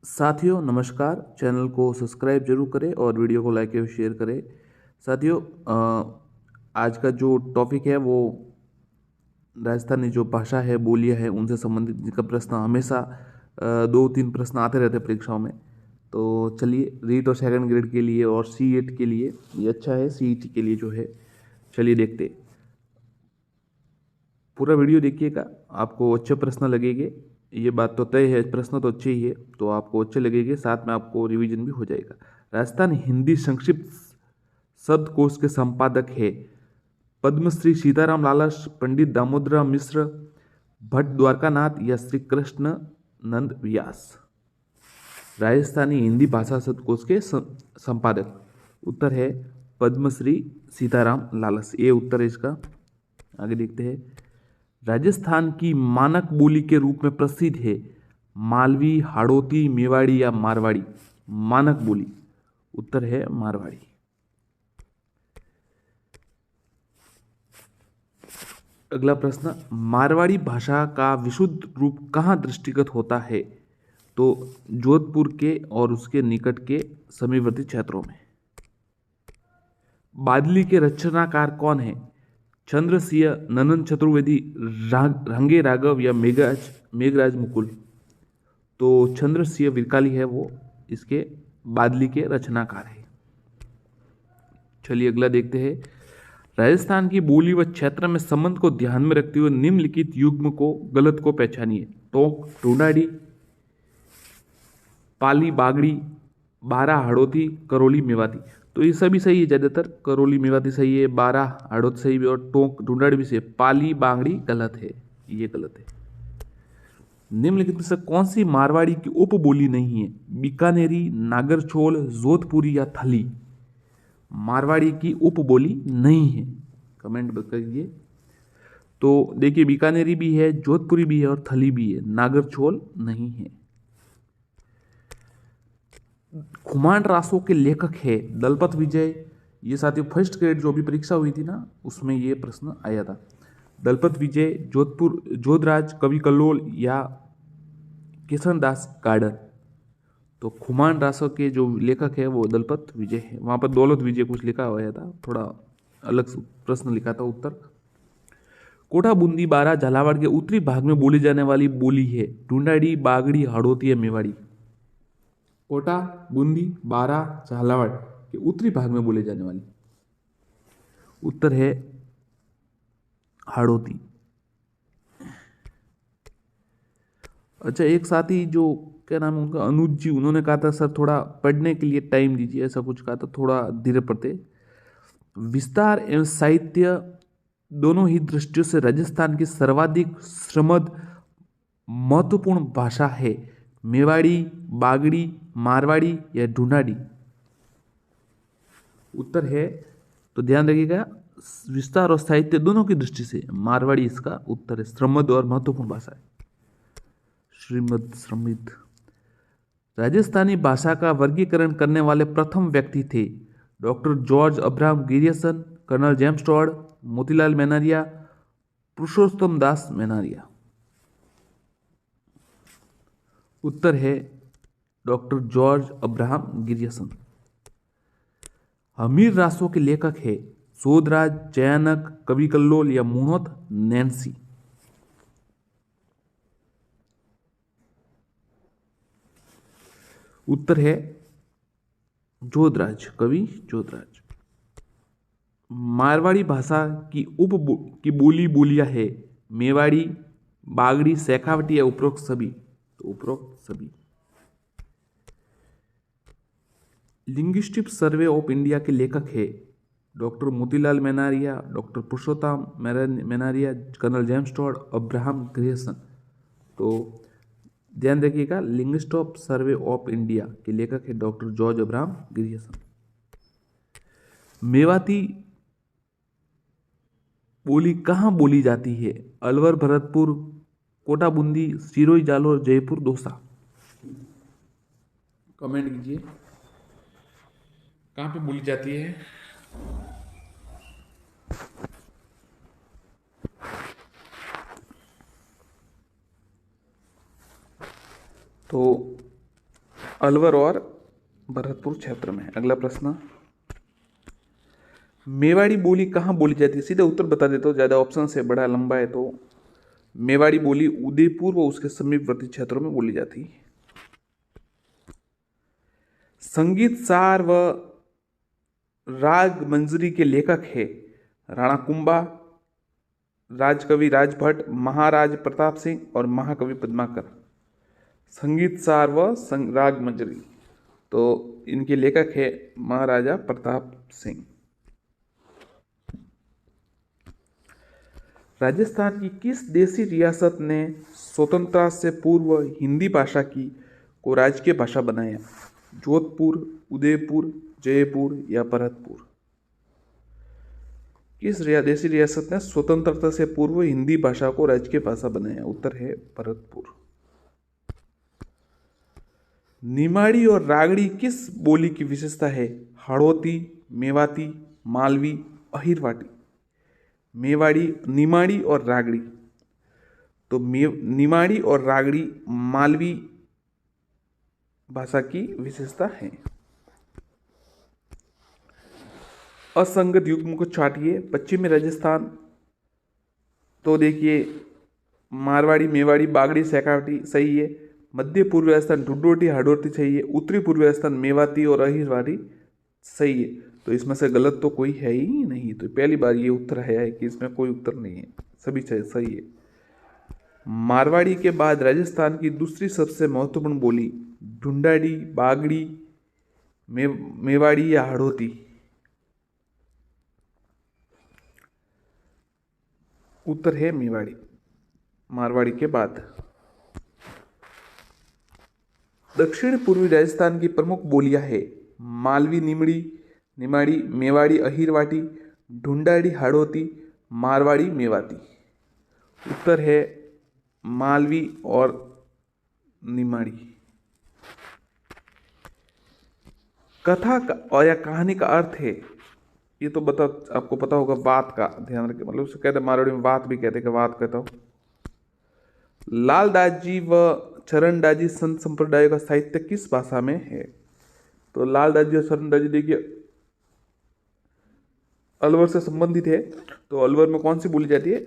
साथियों नमस्कार। चैनल को सब्सक्राइब जरूर करें और वीडियो को लाइक और शेयर करें। साथियों आज का जो टॉपिक है वो राजस्थानी जो भाषा है, बोलियां है, उनसे संबंधित जिनका प्रश्न हमेशा 2-3 प्रश्न आते रहते हैं परीक्षाओं में। तो चलिए, रीट और सेकंड ग्रेड के लिए और C8 के लिए ये अच्छा है, CET के लिए जो है। चलिए देखते, पूरा वीडियो देखिएगा, आपको अच्छे प्रश्न लगेंगे। ये बात तो तय है, प्रश्न तो अच्छे ही है, तो आपको अच्छे लगेंगे, साथ में आपको रिवीजन भी हो जाएगा। राजस्थान हिंदी संक्षिप्त शब्दकोश के संपादक है पद्मश्री सीताराम लालस, पंडित दामोदर मिश्र, भट्ट द्वारकानाथ या श्री कृष्ण नंद व्यास। राजस्थानी हिंदी भाषा शब्दकोश के संपादक, उत्तर है पद्मश्री सीताराम लालस, ये उत्तर है इसका। आगे देखते हैं। राजस्थान की मानक बोली के रूप में प्रसिद्ध है मालवी, हाड़ौती, मेवाड़ी या मारवाड़ी। मानक बोली, उत्तर है मारवाड़ी। अगला प्रश्न, मारवाड़ी भाषा का विशुद्ध रूप कहाँ दृष्टिगत होता है? तो जोधपुर के और उसके निकट के समीपवर्ती क्षेत्रों में। बादली के रचनाकार कौन है? चंद्रसिंह, नंदन चतुर्वेदी, रंगे राघव या मेघराज मुकुल। तो चंद्रसिंह विरकाली है वो इसके बादली के रचनाकार है। चलिए अगला देखते हैं। राजस्थान की बोली व क्षेत्र में संबंध को ध्यान में रखते हुए निम्नलिखित युग्म को गलत को पहचानिए। टोंक, ढूंढाड़ी, पाली, बागड़ी, बारा, हाड़ौती, करौली, मेवाती। तो ये सभी सही है, ज्यादातर करौली मेवाती सही है, बारा हाड़ौती सही है और टोंक ढूंढाड़ी भी सही है। पाली बांगड़ी गलत है, ये गलत है। निम्नलिखित में से कौन सी मारवाड़ी की उपबोली नहीं है? बीकानेरी, नागरछोल, जोधपुरी या थली। मारवाड़ी की उपबोली नहीं है, कमेंट करिए। तो देखिए, बीकानेरी भी है, जोधपुरी भी है और थली भी है, नागरछोल नहीं है। खुमान रासों के लेखक है दलपत विजय। ये साथियों फर्स्ट ग्रेड जो भी परीक्षा हुई थी ना, उसमें ये प्रश्न आया था। दलपत विजय, जोधराज, कवि कल्लोल या किशनदास गार्डन। तो खुमान रासों के जो लेखक है वो दलपत विजय है। वहां पर दौलत विजय कुछ लिखा हुआ था, थोड़ा अलग प्रश्न लिखा था उत्तर। कोटा, बूंदी, बारा, झालावाड़ के उत्तरी भाग में बोली जाने वाली बोली है ढूंढाड़ी, बागड़ी, हाड़ौती या मेवाड़ी। कोटा, बूंदी, बारा, झालावाड़ के उत्तरी भाग में बोले जाने वाली, उत्तर है हाड़ौती। अच्छा, एक साथी जो क्या नाम है उनका, अनुज जी, उन्होंने कहा था सर थोड़ा पढ़ने के लिए टाइम दीजिए, ऐसा कुछ कहा था, थोड़ा धीरे पढ़ते। विस्तार एवं साहित्य दोनों ही दृष्टियों से राजस्थान की सर्वाधिक श्रमद महत्वपूर्ण भाषा है मेवाड़ी, बागड़ी, मारवाड़ी या ढूंढाड़ी। उत्तर है, तो ध्यान रखिएगा, विस्तार और साहित्य दोनों की दृष्टि से मारवाड़ी इसका उत्तर है। श्रमद और महत्वपूर्ण भाषा है, श्रीमद श्रमिद। राजस्थानी भाषा का वर्गीकरण करने वाले प्रथम व्यक्ति थे doctor George Abraham Grierson, colonel James Tod, Motilal Menaria, Purushottam Das मेनारिया। उत्तर है doctor George Abraham Grierson. Hammir Raso के लेखक है सोधराज, जयानक, कवि कल्लोल या मुहम्मद नैन्सी। उत्तर है जोधराज, कवि जोधराज। मारवाड़ी भाषा की की बोलियां है मेवाड़ी, बागड़ी, शेखावटी या उपरोक्त सभी। तो उपरोक्त सभी। लिंग्विस्टिक सर्वे ऑफ इंडिया के लेखक है doctor Motilal Menaria, doctor Purushottam Menaria, colonel James Tod, Abraham Grierson. तो ध्यान रखिएगा, linguistic of survey of India के लेखक है doctor George Abraham Grierson. Mewati बोली कहाँ बोली जाती है? अलवर, भरतपुर, कोटा, बूंदी, सिरोही, जालोर, जयपुर, दौसा। कमेंट कीजिए, कहाँ पे बोली जाती है? तो अलवर और भरतपुर क्षेत्र में। अगला प्रश्न, मेवाड़ी बोली कहाँ बोली जाती है? सीधा उत्तर बता देता हूँ, ज़्यादा ऑप्शन से बड़ा लंबा है तो। मेवाड़ी बोली उदयपुर व उसके समीपवर्ती क्षेत्रों में बोली जाती है। संगीत सार व राग मंजरी के लेखक है राणा कुंभा, राजकवि राजभट्ट, महाराज प्रताप सिंह और महाकवि पद्माकर। संगीत सार व राग मंजरी, तो इनके लेखक है महाराजा प्रताप सिंह। राजस्थान की किस देशी रियासत ने स्वतंत्रता से पूर्व हिंदी भाषा को राजकीय भाषा बनाया? जोधपुर, उदयपुर, जयपुर या भरतपुर? किस देशी रियासत ने स्वतंत्रता से पूर्व हिंदी भाषा को राजकीय भाषा बनाया? उत्तर है भरतपुर। निमाड़ी और रागड़ी किस बोली की विशेषता है? हाड़ौती, मेवाती, मालवी, अहिरवाटी। मेवाड़ी, निमाड़ी और रागड़ी, तो निमाड़ी और रागड़ी मालवी भाषा की विशेषता है। असंगत युग्म को छाटिए। पश्चिमी राजस्थान, तो देखिए मारवाड़ी, मेवाड़ी, बागड़ी, शेखावटी सही है। मध्य पूर्व राजस्थान ढूंढोटी, हाड़ौती सही है। उत्तरी पूर्व राजस्थान मेवाती और अहिरवाटी सही है। तो इसमें से गलत तो कोई है ही नहीं, तो पहली बार ये उत्तर है कि इसमें कोई उत्तर नहीं है, सभी सही है। मारवाड़ी के बाद राजस्थान की दूसरी सबसे महत्वपूर्ण बोली ढूंढाड़ी, बागड़ी, मेवाड़ी या हाड़ौती? उत्तर है मेवाड़ी, मारवाड़ी के बाद। दक्षिण पूर्वी राजस्थान की प्रमुख बोलियां है मालवी, निमाड़ी, मेवाड़ी, अहिरवाटी, ढूंढाड़ी, हाड़ौती, मारवाड़ी, मेवाती। उत्तर है मालवी और निमाड़ी। कथा का और या कहानी का अर्थ है, ये तो आपको पता होगा, वात का, ध्यान रखें, मतलब उसे कहते हैं मारवाड़ी में वात भी कहते हैं, कि वात कहता हूं। लालदास जी व चरणदास जी संत संप्रदाय का साहित्य किस भाषा में है? तो लालदास जी और चरणदास जी देखिए अलवर से संबंधित है, तो अलवर में कौन सी बोली जाती है?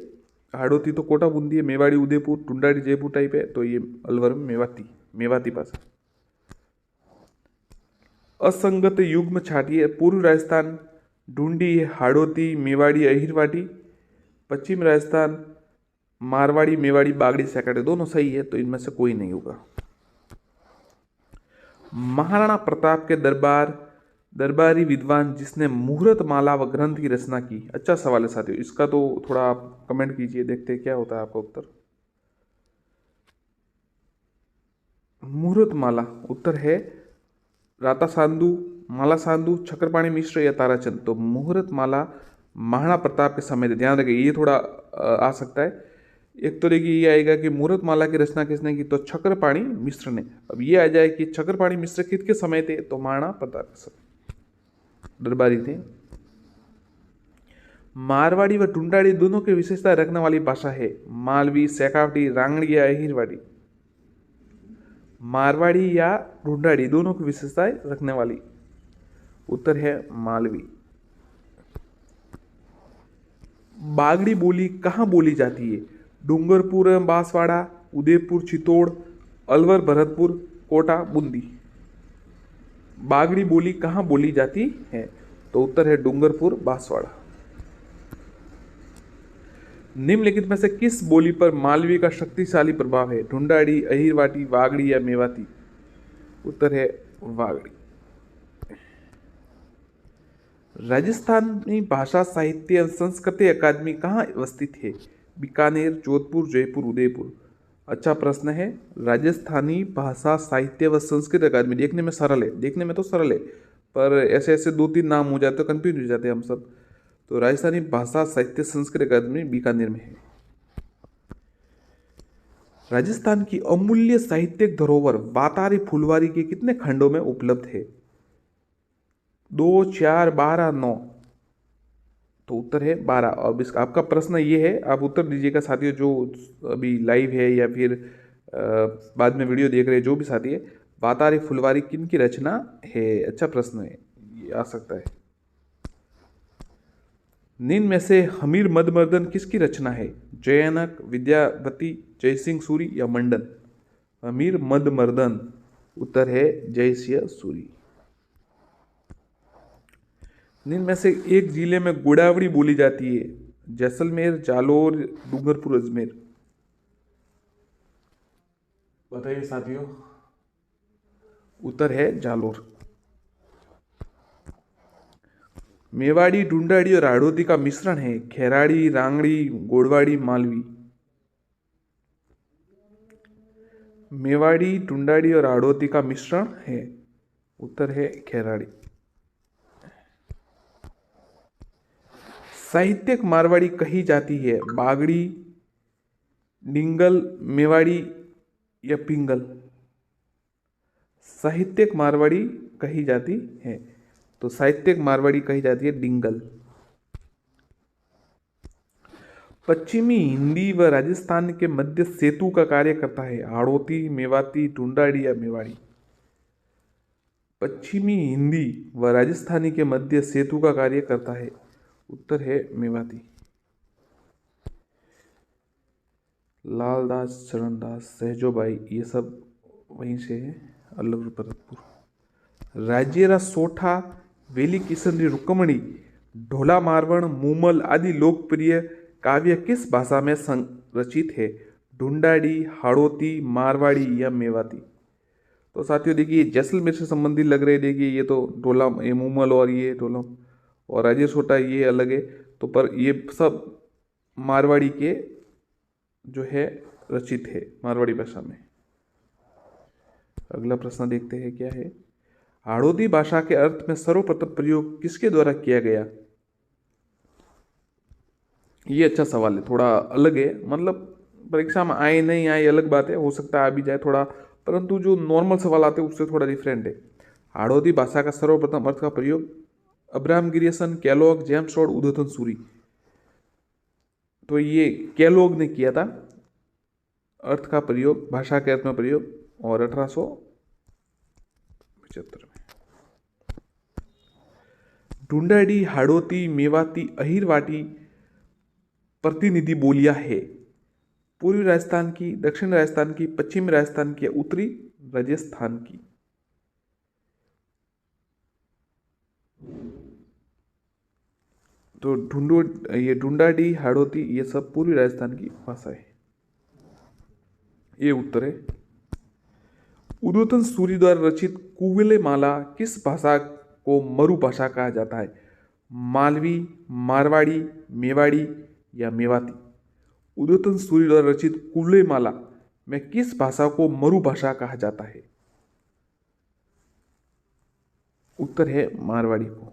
हाड़ौती तो कोटा बूंदी है, मेवाड़ी उदयपुर, ढूंढाड़ी जयपुर टाइप है, तो ये अलवर में मेवाती भाषा। असंगत युग्म छाटिए। पूर्व राजस्थान ढूंढी, हाड़ौती, मेवाड़ी, अहिरवाटी। पश्चिम राजस्थान मारवाड़ी, मेवाड़ी, बागड़ी, शेखावटी, दोनों सही है, तो इनमें से कोई नहीं होगा। महाराणा प्रताप के दरबारी विद्वान जिसने मुहूर्त माला व ग्रंथ की रचना की? अच्छा सवाल है साथियों, इसका तो थोड़ा आप कमेंट कीजिए, देखते हैं क्या होता है आपका उत्तर। मुहूर्त माला, उत्तर है राता सांधु, माला सांधु, छक्रपाणी मिश्र या ताराचंद। तो मुहूर्त माला महाराणा प्रताप के समय, ध्यान रखिए ये थोड़ा आ सकता है। एक तो देखिए ये आएगा कि मुहूर्त माला की रचना किसने की? तो छक्रपाणी मिश्र ने। अब ये आ जाए कि छक्रपाणी मिश्र किसके समय थे? तो महाराणा प्रताप के समय दरबारी थे। मारवाड़ी व ढूंढाड़ी दोनों की विशेषता रखने वाली भाषा है मालवी, शेखावटी, रांगड़ी या अहिरवाड़ी? मारवाड़ी या ढूंढाड़ी दोनों की विशेषताएं रखने वाली, उत्तर है मालवी। बागड़ी बोली कहाँ बोली जाती है? डूंगरपुर, बांसवाड़ा, उदयपुर, चित्तौड़, अलवर, भरतपुर, कोटा, बूंदी। बागड़ी बोली कहाँ बोली जाती है? तो उत्तर है डूंगरपुर, बांसवाड़ा। निम्नलिखित में से किस बोली पर मालवी का शक्तिशाली प्रभाव है? ढूंढाड़ी, अहिरवाटी, वागड़ी या मेवाती? उत्तर है वागड़ी। राजस्थानी भाषा साहित्य एवं संस्कृति अकादमी कहाँ अवस्थित है? बीकानेर, जोधपुर, जयपुर, उदयपुर। अच्छा प्रश्न है। राजस्थानी भाषा साहित्य व संस्कृत अकादमी, देखने में सरल है, देखने में तो सरल है, पर ऐसे ऐसे दो तीन नाम हो जाते, कंफ्यूज हो जाते हैं हम सब। तो राजस्थानी भाषा साहित्य संस्कृत अकादमी बीकानेर में है। राजस्थान की अमूल्य साहित्यिक धरोहर वातारी फुलवारी के कितने खंडों में उपलब्ध है? 2, 4, 12, 9। तो उत्तर है 12। अब इसका आपका प्रश्न ये है, आप उत्तर दीजिएगा साथियों, जो अभी लाइव है या फिर बाद में वीडियो देख रहे हैं, जो भी साथी है, वातारी फुलवारी किन की रचना है? अच्छा प्रश्न है, ये आ सकता है। निम्न में से हमीर मदमर्दन किसकी रचना है? जयानक, विद्यावती, जयसिंह सूरी या मंडन? हमीर मदमर्दन, उत्तर है जयसिंह सूरी। निम्न में से एक जिले में गोदावरी बोली जाती है? जैसलमेर, जालोर, डूंगरपुर, अजमेर? बताइए साथियों। उत्तर है जालोर। मेवाड़ी, ढूंढाड़ी और हाड़ौती का मिश्रण है? खेराड़ी, रांगड़ी, गोड़वाड़ी, मालवी? मेवाड़ी, ढूंढाड़ी और हाड़ौती का मिश्रण है? उत्तर है खेराड़ी। साहित्यिक मारवाड़ी कही जाती है? बागड़ी, डिंगल, मेवाड़ी या पिंगल? साहित्यिक मारवाड़ी कही जाती है, तो साहित्यिक मारवाड़ी कही जाती है डिंगल। पश्चिमी हिंदी व राजस्थान के मध्य सेतु का कार्य करता है? हाड़ौती, मेवाती, ढूंढाड़ी या मेवाड़ी? पश्चिमी हिंदी व राजस्थानी के मध्य सेतु का कार्य करता है? उत्तर है मेवाती। लालदास, चरणदास, सहजोबाई, ये सब वहीं से है, अल्लवर भरतपुर। राज्यरा सोठा, वेली किशनरी रुक्मणी, ढोला मारवण, मूमल आदि लोकप्रिय काव्य किस भाषा में रचित है? ढूंढाड़ी, हाड़ौती, मारवाड़ी या मेवाती? तो साथियों देखिए, जैसलमेर से संबंधित लग रहे, देखिए ये तो ढोला, ये मूमल और ये ढोला, और राज्य सोठा ये अलग है, तो पर ये सब मारवाड़ी के जो है रचित है, मारवाड़ी भाषा में। अगला प्रश्न देखते हैं क्या है। हाड़ौती भाषा के अर्थ में सर्वप्रथम प्रयोग किसके द्वारा किया गया? ये अच्छा सवाल है, थोड़ा अलग है, मतलब परीक्षा में आए नहीं आए अलग बात है, हो सकता है आ भी जाए थोड़ा, परंतु जो नॉर्मल सवाल आते हैं उससे थोड़ा डिफरेंट है। हाड़ौती भाषा का सर्वप्रथम अर्थ का प्रयोग अब्राहम गिरियसन, कैलोग, जेम्स रॉड, उदोतन सूरी। तो ये कैलोग ने किया था अर्थ का प्रयोग, भाषा के अर्थ में प्रयोग, और 1875 में। ढूंढाड़ी, हाड़ौती, मेवाती, अहिरवाटी प्रतिनिधि बोलियां है? पूर्वी राजस्थान की, दक्षिण राजस्थान की, पश्चिमी राजस्थान की, उत्तरी राजस्थान की? तो ढूंढाड़ी, हाड़ौती ये सब पूर्वी राजस्थान की भाषा है, ये उत्तर है। उदोतन सूरी द्वारा रचित कुवले माला किस भाषा को मरु भाषा कहा जाता है? मालवी, मारवाड़ी, मेवाड़ी या मेवाती? उदोतन सूरी द्वारा रचित कुवले माला में किस भाषा को मरु भाषा कहा जाता है? उत्तर है मारवाड़ी को।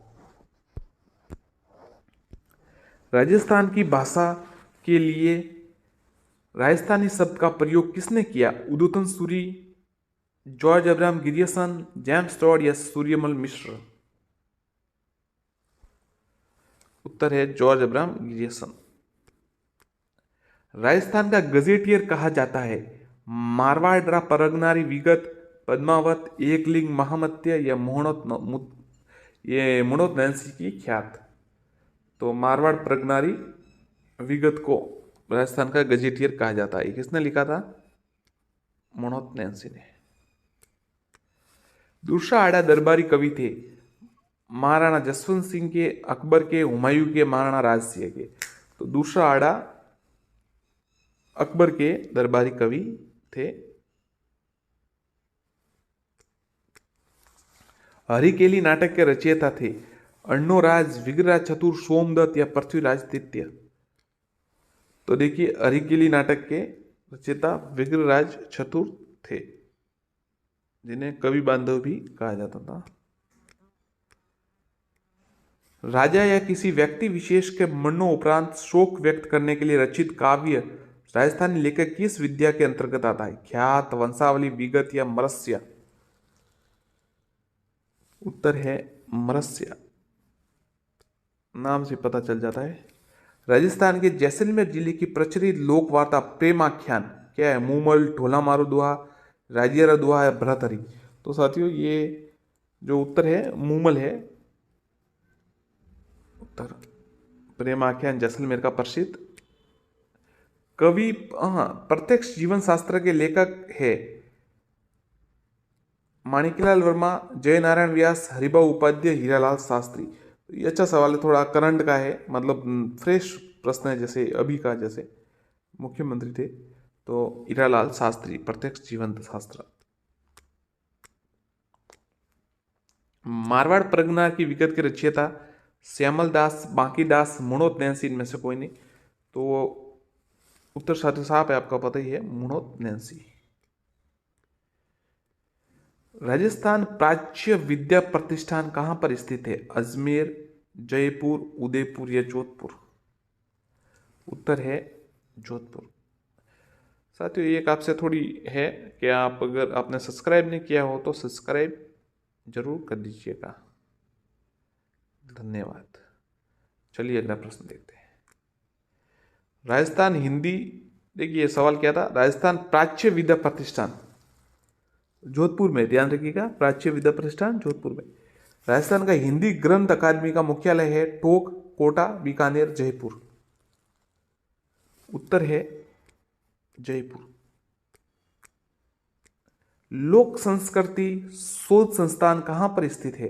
राजस्थान की भाषा के लिए राजस्थानी शब्द का प्रयोग किसने किया? Udyotan Suri, George Abraham Grierson, James Rod या सूर्यमल मिश्र? उत्तर है जॉर्ज अब्राहम गिरियसन। राजस्थान का गजेटियर कहा जाता है? मारवाड़ परगनारी विगत, पद्मावत, एकलिंग महामत्य या मुणोत नैन्सी की ख्यात? तो मारवाड़ परगनारी विगत को राजस्थान का गजेटियर कहा जाता है। किसने लिखा था? मुणोत नैन्सी ने। दूसरा आड़ा दरबारी कवि थे? महाराणा जसवंत सिंह के, अकबर के, हुमायूं के, महाराणा राज सिंह के? तो दूसरा आड़ा अकबर के दरबारी कवि थे। हरिकेली नाटक के रचयिता थे? अण्णोराज, विग्रहराज चतुर, सोमदत्त या पृथ्वीराज तृतीय? तो देखिए, हरिकेली नाटक के रचयिता विग्रहराज चतुर थे, जिन्हें कवि बांधव भी कहा जाता था। राजा या किसी व्यक्ति विशेष के मरणों उपरांत शोक व्यक्त करने के लिए रचित काव्य राजस्थानी लेखक किस विद्या के अंतर्गत आता है? ख्यात, वंशावली, विगत या मरस्या? उत्तर है मरस्या, नाम से पता चल जाता है। राजस्थान के जैसलमेर जिले की प्रचलित लोकवार्ता प्रेमाख्यान क्या है? मूमल, ढोला मारो दोहा, राजियारा दोहा या भ्रतहरि? तो साथियों ये जो उत्तर है मूमल है उत्तर। प्रेम आख्यान जैसलमेर का प्रसिद्ध कवि, हाँ, प्रत्यक्ष जीवन शास्त्र के लेखक है माणिकलाल वर्मा, जय नारायण व्यास, हरिभाऊ उपाध्याय, हीरालाल शास्त्री। ये अच्छा सवाल है, थोड़ा करंट का है, मतलब फ्रेश प्रश्न है, जैसे अभी का, जैसे मुख्यमंत्री थे तो हीरालाल शास्त्री, प्रत्यक्ष जीवन शास्त्र। मारवाड़ परगना की विगत के रचयिता श्यामल दास, बांकीदास, मुणोत नैंसी, इनमें से कोई नहीं। तो उत्तर साथ साफ है, आपका पता ही है, मुणोत नैंसी। राजस्थान प्राच्य विद्या प्रतिष्ठान कहां पर स्थित है? अजमेर, जयपुर, उदयपुर या जोधपुर? उत्तर है जोधपुर। साथियों एक आपसे थोड़ी है कि आप अगर आपने सब्सक्राइब नहीं किया हो तो सब्सक्राइब जरूर कर दीजिएगा। धन्यवाद। चलिए अगला प्रश्न देखते हैं। राजस्थान हिंदी, देखिए सवाल क्या था, राजस्थान प्राच्य विद्या प्रतिष्ठान जोधपुर में, ध्यान रखिएगा, प्राच्य विद्या प्रतिष्ठान जोधपुर में। राजस्थान का हिंदी ग्रंथ अकादमी का मुख्यालय है टोंक, कोटा, बीकानेर, जयपुर? उत्तर है जयपुर। लोक संस्कृति शोध संस्थान कहां पर स्थित है?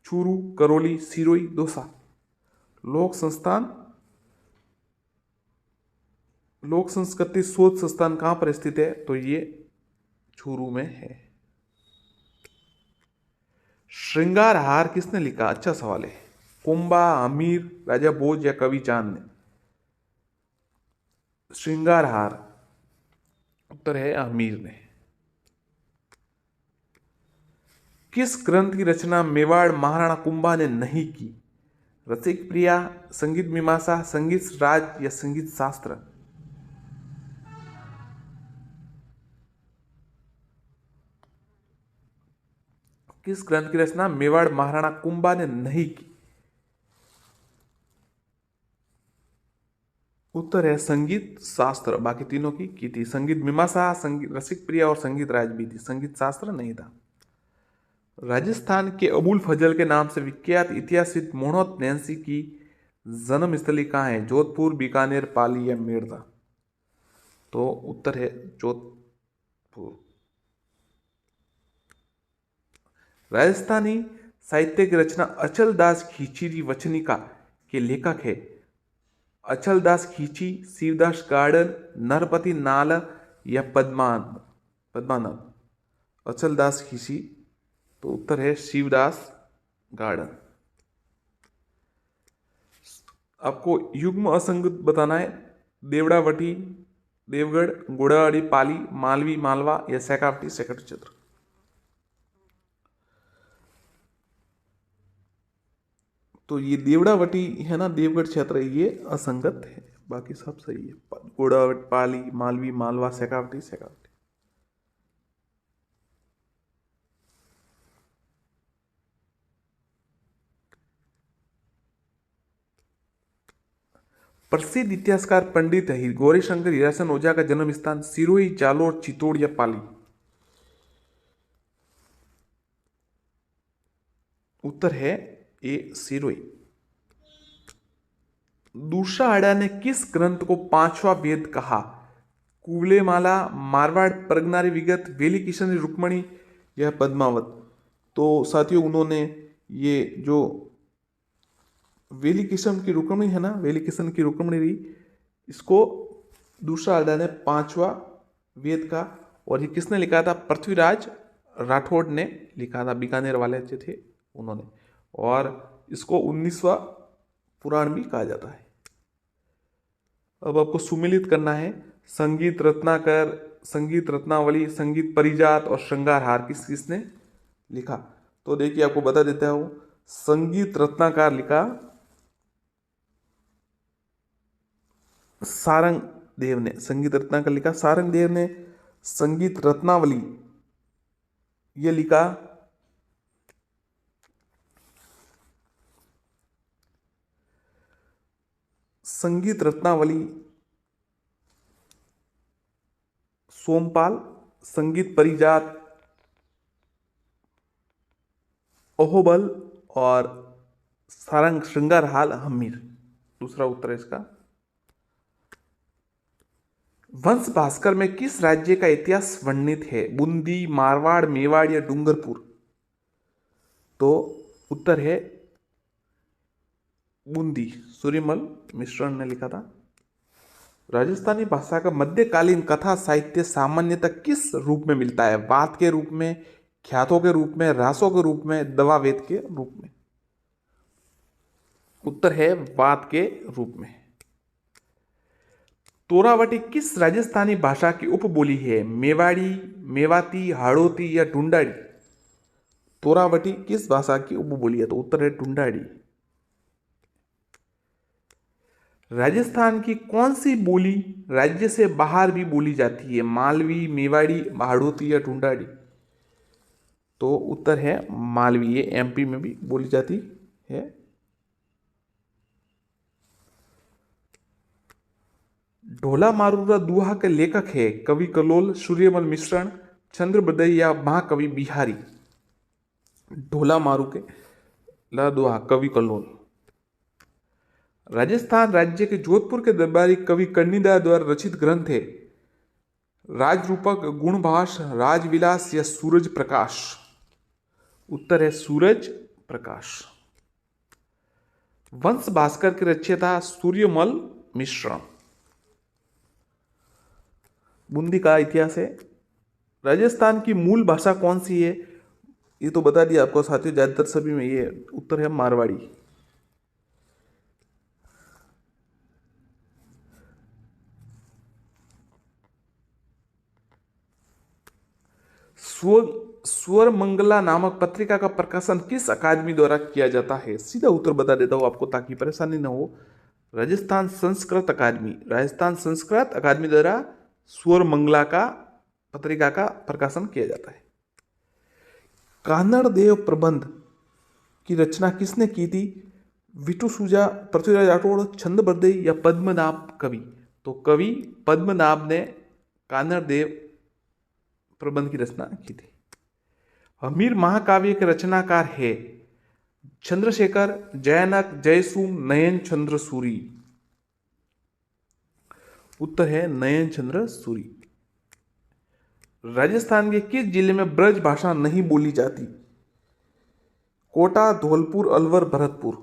चूरू, करौली, सिरोही, दौसा? लोक संस्कृति शोध संस्थान कहां पर स्थित है? तो ये चूरू में है। श्रृंगार हार किसने लिखा? अच्छा सवाल है। कुंबा, अमीर, राजा भोज या कवि चांद ने? श्रृंगार हार, उत्तर है अमीर ने। किस ग्रंथ की रचना मेवाड़ महाराणा कुंभा ने नहीं की? रसिक प्रिया, संगीत मीमांसा, संगीत राज या संगीत शास्त्र? किस ग्रंथ की रचना मेवाड़ महाराणा कुंभा ने नहीं की? उत्तर है संगीत शास्त्र। बाकी तीनों की थी। संगीत मीमांसा, संगीत रसिक प्रिया और संगीत राज भी थी, संगीत शास्त्र नहीं था। राजस्थान के अबुल फजल के नाम से विख्यात इतिहासविद मोहम्मद नैंसी की जन्म स्थली कहाँ है? जोधपुर, बीकानेर, पाली या मेड़ता? तो उत्तर है जोधपुर। राजस्थानी साहित्य की रचना अचल दास खींची वचनिका के लेखक है अचल दास खींची, शिवदास गार्डन, नरपति नाल या पद्मानंद? अचल दास खींची, तो उत्तर है शिवदास गार्डन। आपको युग्म असंगत बताना है। देवड़ावटी, देवगढ़, गोड़ावाड़ी, पाली, मालवी, मालवा या सैकावटी, सैकट क्षेत्र? तो ये देवड़ावटी है ना, देवगढ़ क्षेत्र, ये असंगत है, बाकी सब सही है। गोड़ावटी, पाली, मालवी, मालवा, सैकावटी, सैकावटी। प्रसिद्ध इतिहासकार पंडित गौरीशंकर हीरासन ओझा का जन्म स्थान सिरोही, जालोर, चित्तौड़ या पाली? उत्तर है ए सिरोही। दूषाहाड़ा ने किस ग्रंथ को पांचवा वेद कहा? कुवलेमाला, मारवाड़ परगनारी विगत, वेली किशन रुक्मणी या पद्मावत? तो साथियों उन्होंने ये जो वेली किशन की रुक्मणी है ना, वेली किशन की रुक्मणी रही, इसको दूषाहाड़ा ने पांचवा वेद का, और ये किसने लिखा था? पृथ्वीराज राठौड़ ने लिखा था, बीकानेर वाले जो थे उन्होंने। और इसको 19वां पुराण भी कहा जाता है। अब आपको सुमिलित करना है। संगीत रत्नाकर, संगीत रत्नावली, संगीत परिजात और श्रृंगारहार किसने लिखा? तो देखिए आपको बता देता हूं, संगीत रत्नाकर लिखा सारंग देव ने, संगीत रत्नाकर लिखा सारंग देव ने। संगीत रत्नावली ये लिखा संगीत रत्नावली सोमपाल। संगीत परिजात अहोबल और सारंग श्रृंगारहाल हमीर। दूसरा उत्तर है इसका। वंश भास्कर में किस राज्य का इतिहास वर्णित है? बूंदी, मारवाड़, मेवाड़ या डूंगरपुर? तो उत्तर है बूंदी। सूर्यमल मिश्रण ने लिखा था। राजस्थानी भाषा का मध्यकालीन कथा साहित्य सामान्यतः किस रूप में मिलता है? वाद के रूप में, ख्यातों के रूप में, रासों के रूप में, दवावेद के रूप में? उत्तर है वाद के रूप में। तोरावटी किस राजस्थानी भाषा की उपबोली है? मेवाड़ी, मेवाती, हाड़ौती या ढूंढाड़ी? तोरावटी किस भाषा की उपबोली है? तो उत्तर है ढूंढाड़ी। राजस्थान की कौन सी बोली राज्य से बाहर भी बोली जाती है? मालवी, मेवाड़ी, हाड़ौती या ढूंढाड़ी? तो उत्तर है मालवी। ये एमपी में भी बोली जाती है। ढोला मारूरा दुहा के लेखक है? कवि कलोल, सूर्यमल मिश्रण, चंद्र बदई या महाकवि बिहारी? ढोला मारू के ला दुहा कवि कलोल। राजस्थान राज्य के जोधपुर के दरबारी कवि कर्णिदार द्वारा रचित ग्रंथ है? राजरूपक, गुणभाष, राजविलास या सूरज प्रकाश? उत्तर है सूरज प्रकाश। वंश भास्कर के रचयिता सूर्यमल मिश्रण। बूंदी का इतिहास है। राजस्थान की मूल भाषा कौन सी है? ये तो बता दिया आपको साथियों, ज्यादातर सभी में ये उत्तर है मारवाड़ी। स्वर मंगला नामक पत्रिका का प्रकाशन किस अकादमी द्वारा किया जाता है? सीधा उत्तर बता देता हूं आपको ताकि परेशानी न हो। राजस्थान संस्कृत अकादमी। राजस्थान संस्कृत अकादमी द्वारा स्वर मंगला का पत्रिका का प्रकाशन किया जाता है। कान्हड़ देव प्रबंध की रचना किसने की थी? विटू सुजा, पृथ्वीराज राठौड़, छंद बरदई या पद्मनाभ कवि? तो कवि पद्मनाभ ने कान्हड़ देव प्रबंध की रचना की थी। हमीर महाकाव्य के रचनाकार है? चंद्रशेखर, जयनक, जयसूम, नयन चंद्र सूरी? उत्तर है नयन चंद्र सूरी। राजस्थान के किस जिले में ब्रज भाषा नहीं बोली जाती? कोटा, धौलपुर, अलवर, भरतपुर?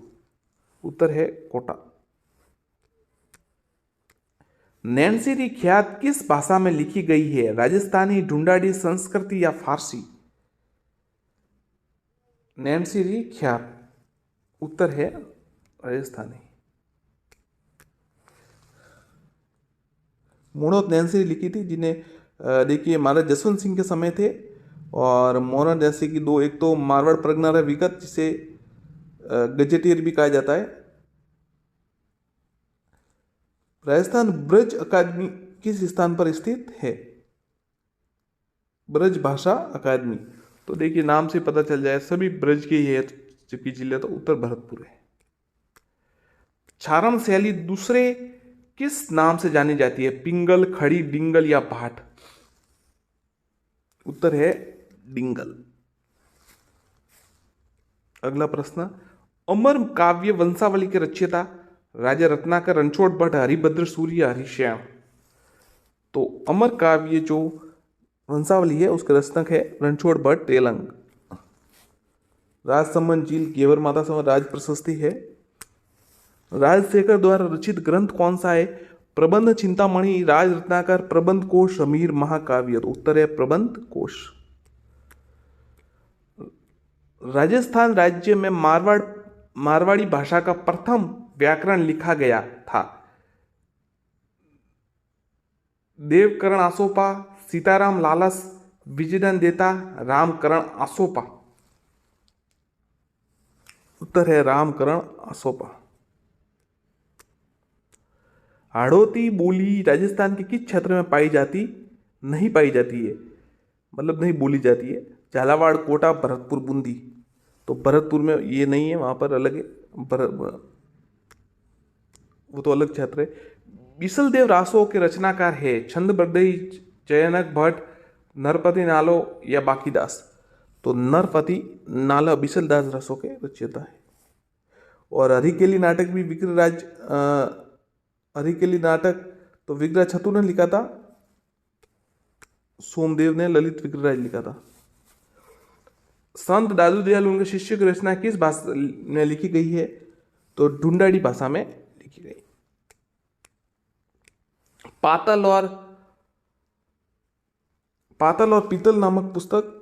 उत्तर है कोटा। नैनसिरी ख्यात किस भाषा में लिखी गई है? राजस्थानी, ढूंढाड़ी, संस्कृति या फारसी? नैनसिरी ख्यात उत्तर है राजस्थानी। मूणत नैनसिरी लिखी थी, जिन्हें देखिए महाराज जसवंत सिंह के समय थे, और मोहन जैसे कि दो, एक तो मारवाड़ प्रज्ञा विगत जिसे गजेटियर भी कहा जाता है। राजस्थान ब्रज अकादमी किस स्थान पर स्थित है? ब्रज भाषा अकादमी। तो देखिए नाम से पता चल जाए सभी ब्रज के ही है, जबकि जिले तो उत्तर भरतपुर है। छारम शैली दूसरे किस नाम से जानी जाती है? पिंगल, खड़ी, डिंगल या भाट? उत्तर है डिंगल। अगला प्रश्न, अमर काव्य वंशावली के रचयिता राजा रत्नाकर, रणछोड़ भट्ट, हरिभद्र सूर्य, हरिश्याम? तो अमर काव्य जो वंशावली है उसके रचनक है रणछोड़ भट्ट तेलंग। राजसमंद झील, गेवर माता समर, राज प्रशस्ति है। राजशेखर द्वारा रचित ग्रंथ कौन सा है? प्रबंध चिंतामणि, राज रत्नाकर, प्रबंध कोश, हमीर महाकाव्य? तो उत्तर है प्रबंध कोश। राजस्थान राज्य में मारवाड़ी भाषा का प्रथम व्याकरण लिखा गया था? देवकरण आसोपा, सीताराम लालस, विजयन देता, रामकरण आसोपा? उत्तर है रामकरण आसोपा। हाड़ौती बोली राजस्थान के किस क्षेत्र में नहीं पाई जाती है, मतलब नहीं बोली जाती है? झालावाड़, कोटा, भरतपुर, बूंदी? तो भरतपुर में ये नहीं है, वहां पर अलग है, वो तो अलग क्षेत्र है। बिसल देव रासो के रचनाकार है? छंद बरदई, जयनक भट्ट, नरपति नालो या बाकीदास? तो नरपति नाला बिशलदास रसों के रचयिता है। और हरिकेली नाटक भी विग्रहराज हरिकेली नाटक तो विग्रह छतु ने लिखा था, सोमदेव ने ललित विग्रहराज लिखा था। संत दादू दयाल उनके शिष्य की रचना किस भाषा में लिखी गई है? तो ढूंढाड़ी भाषा में लिखी गई। पातल और पीतल नामक पुस्तक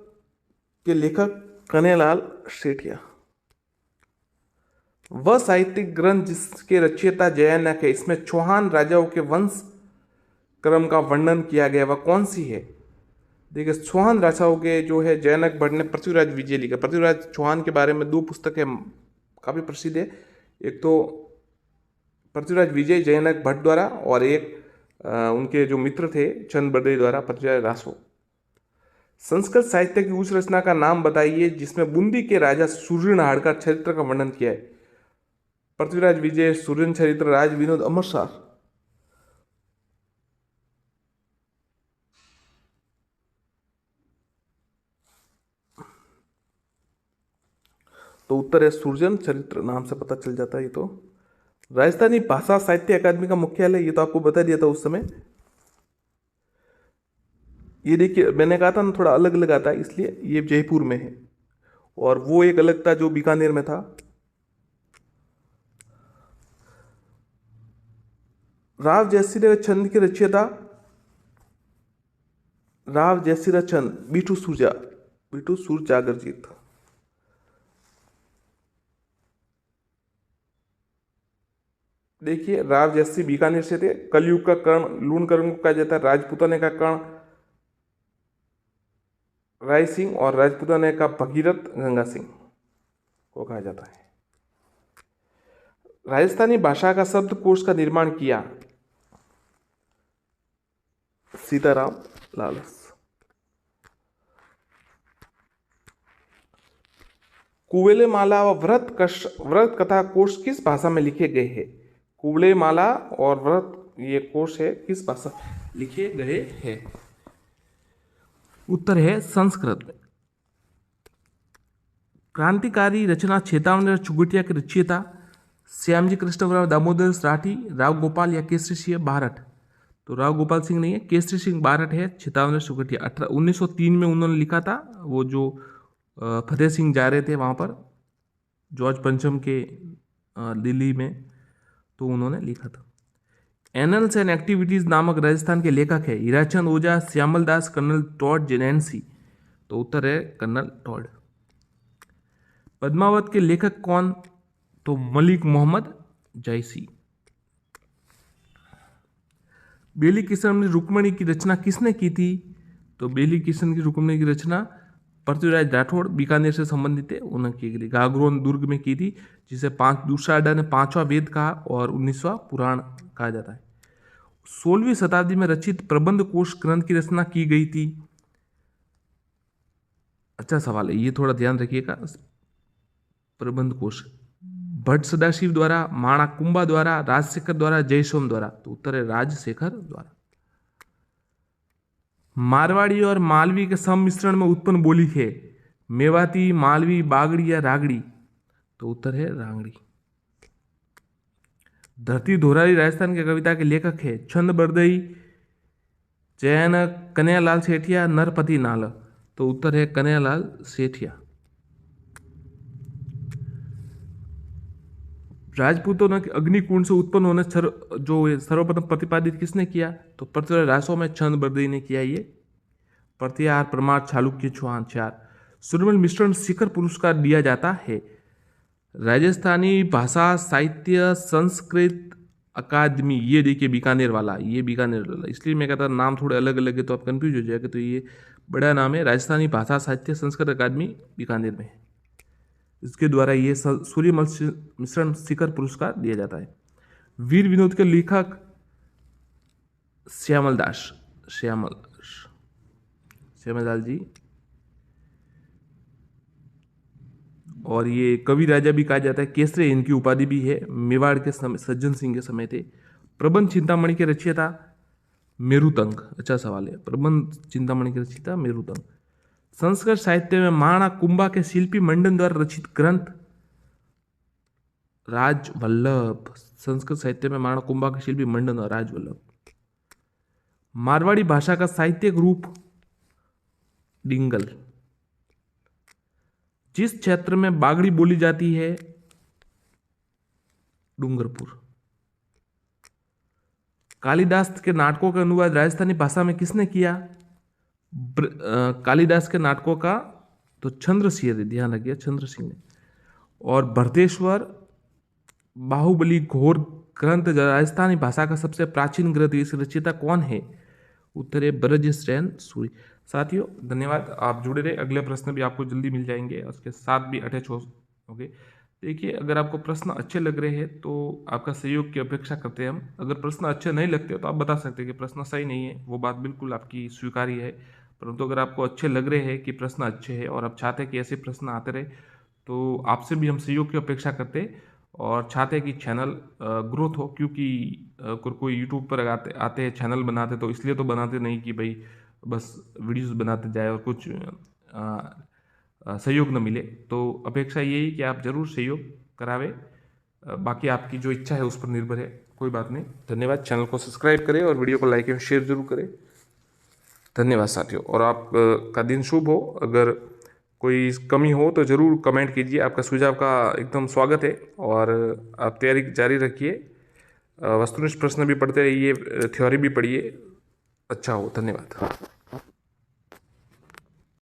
के लेखक कन्हैयालाल सेठिया। वह साहित्यिक ग्रंथ जिसके रचयिता जयानक है, इसमें चौहान राजाओं के वंश क्रम का वर्णन किया गया, वह कौन सी है? देखिए, चौहान राजाओं के जो है जयानक भट्ट ने पृथ्वीराज विजय लिखा। पृथ्वीराज चौहान के बारे में 2 पुस्तकें काफी प्रसिद्ध है। एक तो पृथ्वीराज विजय जयानक भट्ट द्वारा, और एक उनके जो मित्र थे चंद बर्दई द्वारा, पृथ्वीराज रासो। संस्कृत साहित्य की उस रचना का नाम बताइए जिसमें बूंदी के राजा सूर्यनाड़ का चरित्र का वर्णन किया है। पृथ्वीराज विजय, सूर्यन चरित्र, राज विनोद, अमरसार। तो उत्तर है सूर्यन चरित्र, नाम से पता चल जाता है। ये तो राजस्थानी भाषा साहित्य अकादमी का मुख्यालय, ये तो आपको बता दिया था उस समय। ये देखिए, मैंने कहा था ना थोड़ा अलग अलग आता है, इसलिए ये जयपुर में है, और वो एक अलग था जो बीकानेर में था। राव जयसिंह चंद के रचयिता राव जयसिंह चंद, बीटू सूरजागरजीत। देखिए, राव जयसिंह बीकानेर से थे। कलयुग का कर्ण लूण कर्ण को कहा जाता है। राजपूताने का कर्ण राय सिंह, और राजपूताने का भगीरथ गंगा सिंह को कहा जाता है। राजस्थानी भाषा का शब्दकोश का निर्माण किया सीताराम लालस। कुवले माला व व्रत कथा कोश किस भाषा में लिखे गए हैं? कुवले माला और व्रत, ये कोश है, किस भाषा में लिखे गए हैं? उत्तर है संस्कृत में। क्रांतिकारी रचना चेतावनी और चुगटिया के रचयिता श्यामजी कृष्णराव दामोदर राठी, राव गोपाल या केसरी सिंह बारठ? तो राव गोपाल सिंह नहीं है, केसरी सिंह बारठ है। चेतावनी और चुगटिया 1903 में उन्होंने लिखा था। वो जो फतेह सिंह जा रहे थे वहाँ पर जॉर्ज पंचम के दिल्ली में, तो उन्होंने लिखा था। एनल्स एंड एक्टिविटीज नामक राजस्थान के लेखक है हीराचंद ओझा, श्यामल दास, कर्नल टॉड जेनेंसी? तो उत्तर है कर्नल टॉड। पद्मावत के लेखक कौन? तो मलिक मोहम्मद जैसी। बेली किशन रुक्मणी की रचना किसने की थी? तो बेली किशन की रुक्मणी की रचना पृथ्वीराज राठौड़, बीकानेर से संबंधित है, उन्होंने की गई। गागरोन दुर्ग में की थी, जिसे दूसरा अड्डा ने 5वां वेद कहा और 19वां पुराण कहा जाता है। 16वीं शताब्दी में रचित प्रबंध कोश ग्रंथ की रचना की गई थी? अच्छा सवाल है, ये थोड़ा ध्यान रखिएगा। प्रबंध कोश भट्ट सदाशिव द्वारा, माणा कुंभा द्वारा, राजशेखर द्वारा, जयसोम द्वारा? तो उत्तर है राजशेखर द्वारा। मारवाड़ी और मालवी के सम्मिश्रण में उत्पन्न बोली है मेवाती, मालवी, बागड़ी या रागड़ी? तो उत्तर है रांगड़ी। धरती धोरारी राजस्थान के कविता के लेखक है चंद बरदई, जयानक, कन्हैयालाल सेठिया, नरपति नाल? तो उत्तर है कन्हैयालाल सेठिया। राजपूतों ने अग्निकुंड से उत्पन्न होने जो सर्वप्रथम प्रतिपादित किसने किया? तो पृथ्वीराज रासो में चंद बरदई ने किया। ये प्रत्याहार, प्रमाण, चालुक्य, चौहान 4। सुरमल मिश्रण शिखर पुरस्कार दिया जाता है राजस्थानी भाषा साहित्य संस्कृत अकादमी। ये देखिए बीकानेर वाला, ये बीकानेर वाला, इसलिए मैं कहता नाम थोड़े अलग अलग है तो आप कंफ्यूज हो जाएगा। तो ये बड़ा नाम है, राजस्थानी भाषा साहित्य संस्कृत अकादमी बीकानेर में है। इसके द्वारा ये सूर्यमल मिश्रण शिखर पुरस्कार दिया जाता है। वीर विनोद के लेखक श्यामल दास जी, और ये कवि राजा भी कहा जाता है। केसरे इनकी उपाधि भी है। मेवाड़ के समय सज्जन सिंह के समय थे। प्रबंध चिंतामणि के रचयिता मेरुतंग। अच्छा सवाल है, प्रबंध चिंतामणि के रचयिता मेरुतंग। संस्कृत साहित्य में महाराणा कुंभा के शिल्पी मंडन द्वारा रचित ग्रंथ राजवल्लभ। संस्कृत साहित्य में महाराणा कुंभा के शिल्पी मंडन द्वारा राजवल्लभ। मारवाड़ी भाषा का साहित्यिक रूप डिंगल। जिस क्षेत्र में बागड़ी बोली जाती है डूंगरपुर। कालिदास के नाटकों का अनुवाद राजस्थानी भाषा में किसने किया? कालिदास के नाटकों का तो चंद्र सिंह ने, ध्यान रखिए चंद्र सिंह ने। और भरतेश्वर बाहुबली घोर ग्रंथ राजस्थानी भाषा का सबसे प्राचीन ग्रंथ, इस रचयिता कौन है? उत्तर है ब्रजसेन सूरी। साथियों धन्यवाद, आप जुड़े रहे, अगले प्रश्न भी आपको जल्दी मिल जाएंगे, उसके साथ भी अटैच होंगे। देखिए अगर आपको प्रश्न अच्छे लग रहे हैं तो आपका सहयोग की अपेक्षा करते हैं हम। अगर प्रश्न अच्छे नहीं लगते तो आप बता सकते हैं कि प्रश्न सही नहीं है, वो बात बिल्कुल आपकी स्वीकार्य है। परंतु अगर आपको अच्छे लग रहे हैं कि प्रश्न अच्छे हैं और आप चाहते हैं कि ऐसे प्रश्न आते रहे, तो आपसे भी हम सहयोग की अपेक्षा करते हैं और चाहते हैं कि चैनल ग्रोथ हो। क्योंकि कोई यूट्यूब पर आते हैं चैनल बनाते, तो इसलिए तो बनाते नहीं कि भाई बस वीडियोस बनाते जाए और कुछ सहयोग न मिले। तो अपेक्षा यही कि आप जरूर सहयोग करावे, बाकी आपकी जो इच्छा है उस पर निर्भर है, कोई बात नहीं। धन्यवाद, चैनल को सब्सक्राइब करें और वीडियो को लाइक एवं शेयर जरूर करें। धन्यवाद साथियों, और आप का दिन शुभ हो। अगर कोई कमी हो तो ज़रूर कमेंट कीजिए, आपका सुझाव का एकदम स्वागत है। और आप तैयारी जारी रखिए, वस्तुनिष्ठ प्रश्न भी पढ़ते रहिए, थ्योरी भी पढ़िए, अच्छा हो। धन्यवाद।